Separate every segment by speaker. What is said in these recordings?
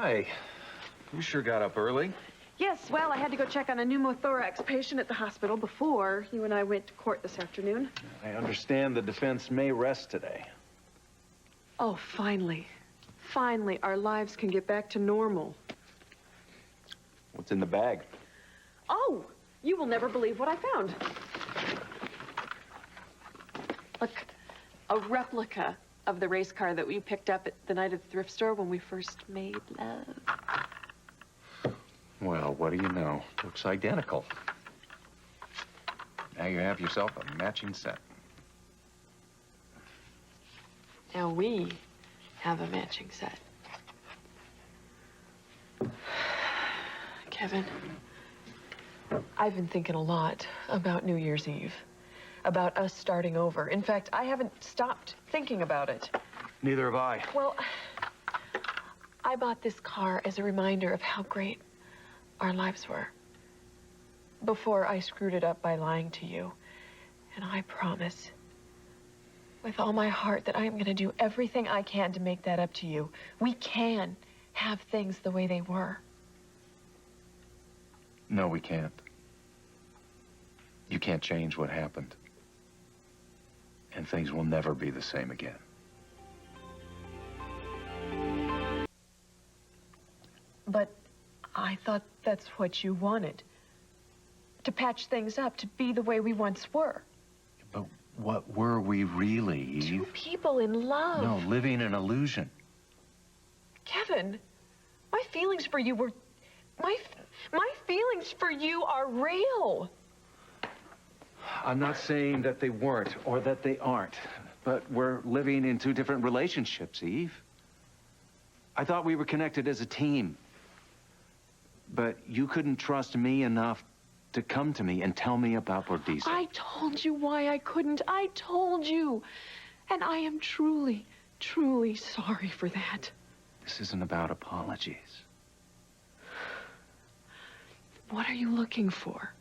Speaker 1: Hi. You sure got up early.
Speaker 2: Yes, well, I had to go check on a pneumothorax patient at the hospital before you and I went to court this afternoon.
Speaker 1: I understand the defense may rest today.
Speaker 2: Oh, finally. Finally, our lives can get back to normal.
Speaker 1: What's in the bag?
Speaker 2: Oh, you will never believe what I found. Look, a replica of the race car that we picked up at the night at the thrift store when we first made love.
Speaker 1: Well, what do you know? Looks identical. Now you have yourself a matching set.
Speaker 2: Now we have a matching set. Kevin, I've been thinking a lot about New Year's Eve, about us starting over. In fact, I haven't stopped thinking about it.
Speaker 1: Neither have I.
Speaker 2: Well, I bought this car as a reminder of how great our lives were before I screwed it up by lying to you. And I promise, with all my heart, that I am going to do everything I can to make that up to you. We can have things the way they were.
Speaker 1: No, we can't. You can't change what happened. And things will never be the same again.
Speaker 2: But I thought that's what you wanted. To patch things up, to be the way we once were.
Speaker 1: But what were we really, Eve?
Speaker 2: Two people in love.
Speaker 1: No, living an illusion.
Speaker 2: Kevin, my feelings for you were... My feelings for you are real.
Speaker 1: I'm not saying that they weren't or that they aren't, but we're living in two different relationships, Eve. I thought we were connected as a team. But you couldn't trust me enough to come to me and tell me about Bordisso.
Speaker 2: I told you why I couldn't. I told you. And I am truly, truly sorry for that.
Speaker 1: This isn't about apologies.
Speaker 2: What are you looking for?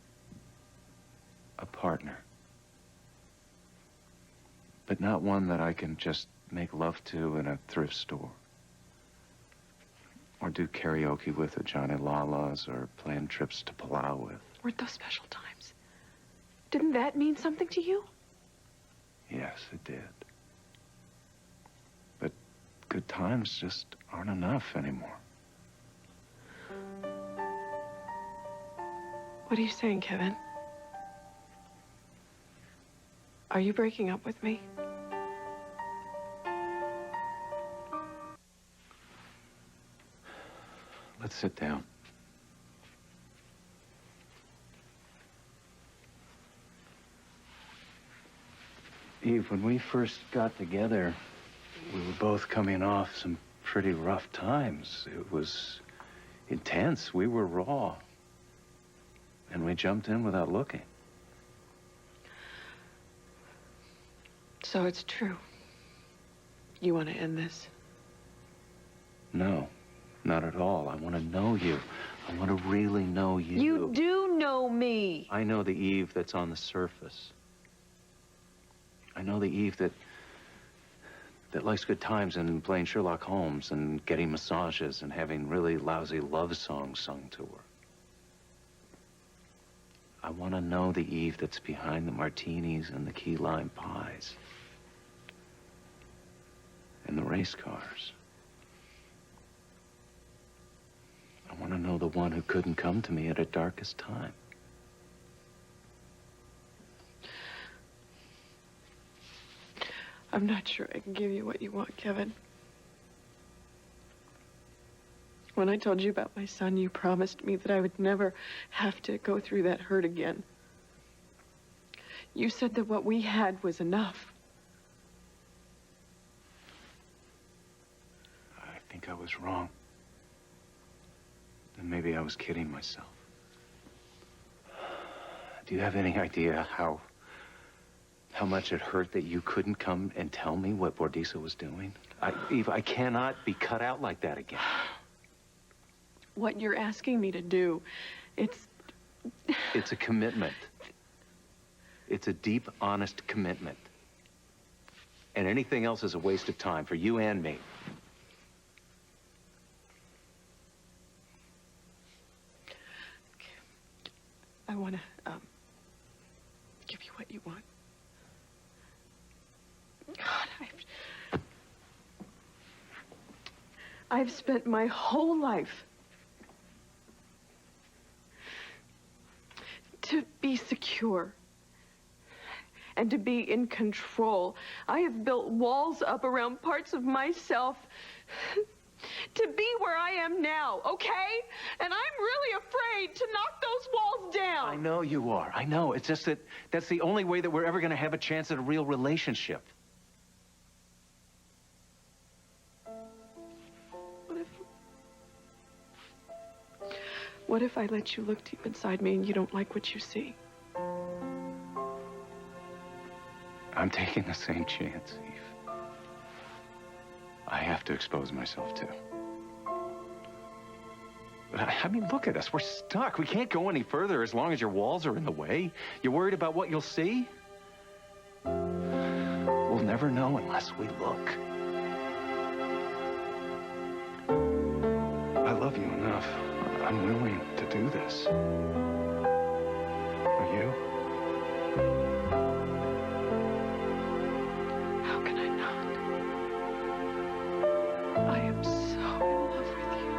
Speaker 1: A partner. But not one that I can just make love to in a thrift store. Or do karaoke with at Johnny Lala's, or plan trips to Palau with.
Speaker 2: Weren't those special times? Didn't that mean something to you?
Speaker 1: Yes, it did. But good times just aren't enough anymore.
Speaker 2: What are you saying, Kevin? Are you breaking up with me?
Speaker 1: Let's sit down. Eve, when we first got together, we were both coming off some pretty rough times. It was intense. We were raw. And we jumped in without looking.
Speaker 2: So it's true. You want to end this?
Speaker 1: No, not at all. I want to know you. I want to really know you.
Speaker 2: You do know me.
Speaker 1: I know the Eve that's on the surface. I know the Eve that likes good times and playing Sherlock Holmes and getting massages and having really lousy love songs sung to her. I want to know the Eve that's behind the martinis and the key lime pies. And the race cars. I want to know the one who couldn't come to me at her darkest time.
Speaker 2: I'm not sure I can give you what you want, Kevin. When I told you about my son, you promised me that I would never have to go through that hurt again. You said that what we had was enough.
Speaker 1: I think I was wrong. And maybe I was kidding myself. Do you have any idea how much it hurt that you couldn't come and tell me what Bordisso was doing? Eve, I cannot be cut out like that again.
Speaker 2: What you're asking me to do, it's
Speaker 1: a commitment. It's a deep, honest commitment. And anything else is a waste of time for you and me.
Speaker 2: want to give you what you want. God, I've spent my whole life to be secure and to be in control. I have built walls up around parts of myself to be where I am now, okay? And I'm really afraid to knock those walls down.
Speaker 1: I know you are. I know. It's just that that's the only way that we're ever going to have a chance at a real relationship.
Speaker 2: What if I let you look deep inside me and you don't like what you see?
Speaker 1: I'm taking the same chance, Eve. I have to expose myself too. But I mean, look at us. We're stuck. We can't go any further as long as your walls are in the way. You're worried about what you'll see? We'll never know unless we look. I love you enough. I'm willing to do this. Are you?
Speaker 2: How can I not? I am so in love with you.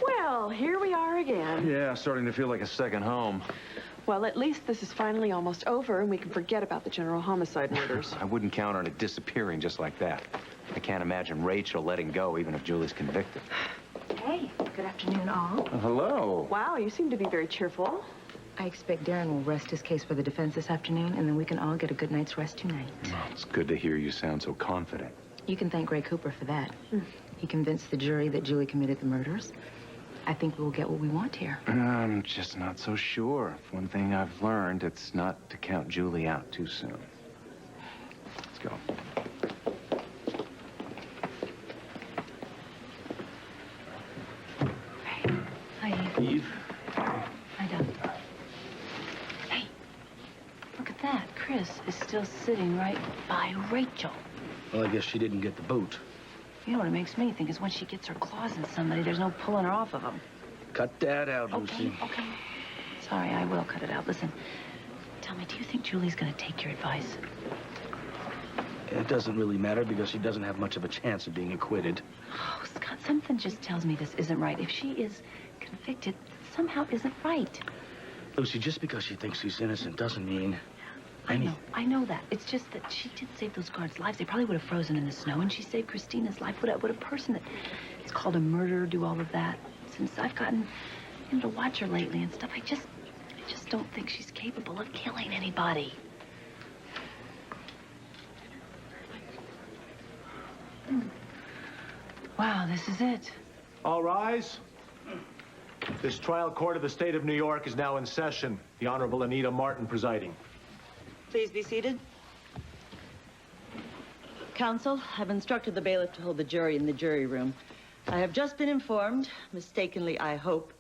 Speaker 2: Well, here we are again.
Speaker 1: Yeah, starting to feel like a second home.
Speaker 2: Well, at least this is finally almost over and we can forget about the general homicide murders.
Speaker 1: I wouldn't count on it disappearing just like that. I can't imagine Rachel letting go even if Julie's convicted.
Speaker 3: Hey, good afternoon, all.
Speaker 1: Hello.
Speaker 2: Wow, you seem to be very cheerful.
Speaker 3: I expect Darren will rest his case for the defense this afternoon, and then we can all get a good night's rest tonight.
Speaker 1: Well, it's good to hear you sound so confident.
Speaker 3: You can thank Gray Cooper for that. He convinced the jury that Julie committed the murders. I think we'll get what we want here.
Speaker 1: I'm just not so sure. If one thing I've learned, it's not to count Julie out too soon. Let's go.
Speaker 3: Hey. Hi, Eve.
Speaker 1: Eve?
Speaker 3: Hi, Doc. Hey, look at that. Chris is still sitting right by Rachel.
Speaker 4: Well, I guess she didn't get the boot.
Speaker 3: You know what it makes me think is when she gets her claws in somebody, there's no pulling her off of them.
Speaker 4: Cut that out, Lucy.
Speaker 3: Okay. Sorry, I will cut it out. Listen, tell me, do you think Julie's gonna take your advice?
Speaker 4: It doesn't really matter because she doesn't have much of a chance of being acquitted.
Speaker 3: Oh, Scott, something just tells me this isn't right. If she is convicted, somehow isn't right.
Speaker 4: Lucy, just because she thinks she's innocent doesn't mean anything.
Speaker 3: I know that. It's just that she did save those guards' lives. They probably would have frozen in the snow, and she saved Christina's life. Would a person that is called a murderer do all of that? Since I've gotten to watch her lately and stuff, I just don't think she's capable of killing anybody. Wow, this is it.
Speaker 5: All rise. This trial court of the state of New York is now in session. The Honorable Anita Martin presiding.
Speaker 6: Please be seated. Counsel, I've instructed the bailiff to hold the jury in the jury room. I have just been informed, mistakenly I hope,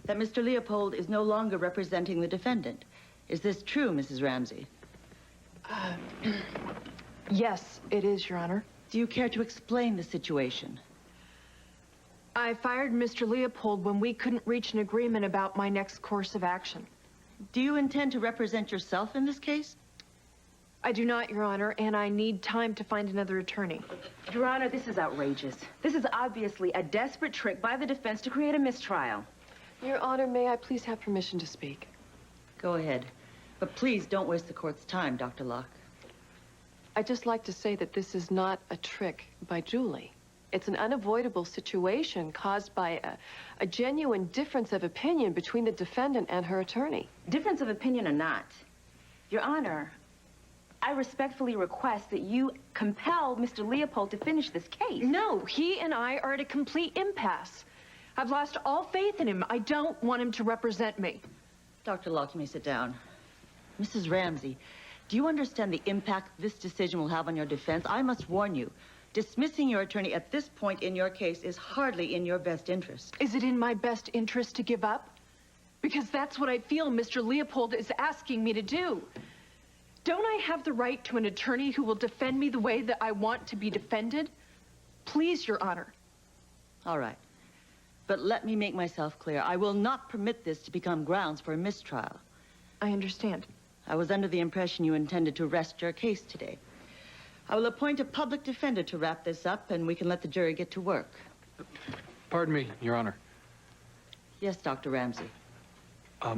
Speaker 6: that Mr. Leopold is no longer representing the defendant. Is this true, Mrs. Ramsey?
Speaker 2: Yes, it is, Your Honor.
Speaker 6: Do you care to explain the situation?
Speaker 2: I fired Mr. Leopold when we couldn't reach an agreement about my next course of action.
Speaker 6: Do you intend to represent yourself in this case?
Speaker 2: I do not, Your Honor, and I need time to find another attorney.
Speaker 7: Your Honor, this is outrageous. This is obviously a desperate trick by the defense to create a mistrial.
Speaker 2: Your Honor, may I please have permission to speak?
Speaker 6: Go ahead. But please don't waste the court's time, Dr. Locke.
Speaker 2: I'd just like to say that this is not a trick by Julie. It's an unavoidable situation caused by a genuine difference of opinion between the defendant and her attorney.
Speaker 7: Difference of opinion or not, Your Honor, I respectfully request that you compel Mr. Leopold to finish this case.
Speaker 2: No, he and I are at a complete impasse. I've lost all faith in him. I don't want him to represent me.
Speaker 6: Dr. Locke, you may sit down. Mrs. Ramsey, do you understand the impact this decision will have on your defense? I must warn you, dismissing your attorney at this point in your case is hardly in your best interest.
Speaker 2: Is it in my best interest to give up? Because that's what I feel Mr. Leopold is asking me to do. Don't I have the right to an attorney who will defend me the way that I want to be defended? Please, Your Honor.
Speaker 6: All right. But let me make myself clear. I will not permit this to become grounds for a mistrial.
Speaker 2: I understand.
Speaker 6: I was under the impression you intended to rest your case today. I will appoint a public defender to wrap this up, and we can let the jury get to work.
Speaker 8: Pardon me, Your Honor.
Speaker 6: Yes, Dr. Ramsey.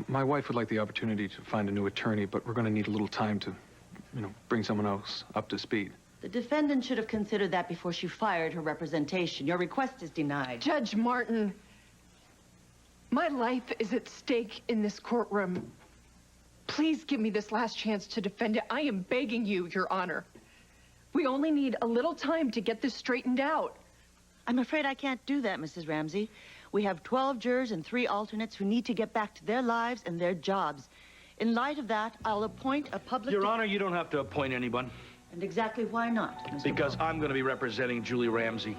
Speaker 8: My wife would like the opportunity to find a new attorney, but we're going to need a little time to, bring someone else up to speed.
Speaker 6: The defendant should have considered that before she fired her representation. Your request is denied.
Speaker 2: Judge Martin, my life is at stake in this courtroom. Please give me this last chance to defend it. I am begging you, Your Honor. We only need a little time to get this straightened out.
Speaker 6: I'm afraid I can't do that, Mrs. Ramsey. We have 12 jurors and 3 alternates who need to get back to their lives and their jobs. In light of that, I'll appoint a public...
Speaker 4: Your Honor, you don't have to appoint anyone.
Speaker 6: And exactly why not, Mr.
Speaker 4: Because I'm going to be representing Julie Ramsey.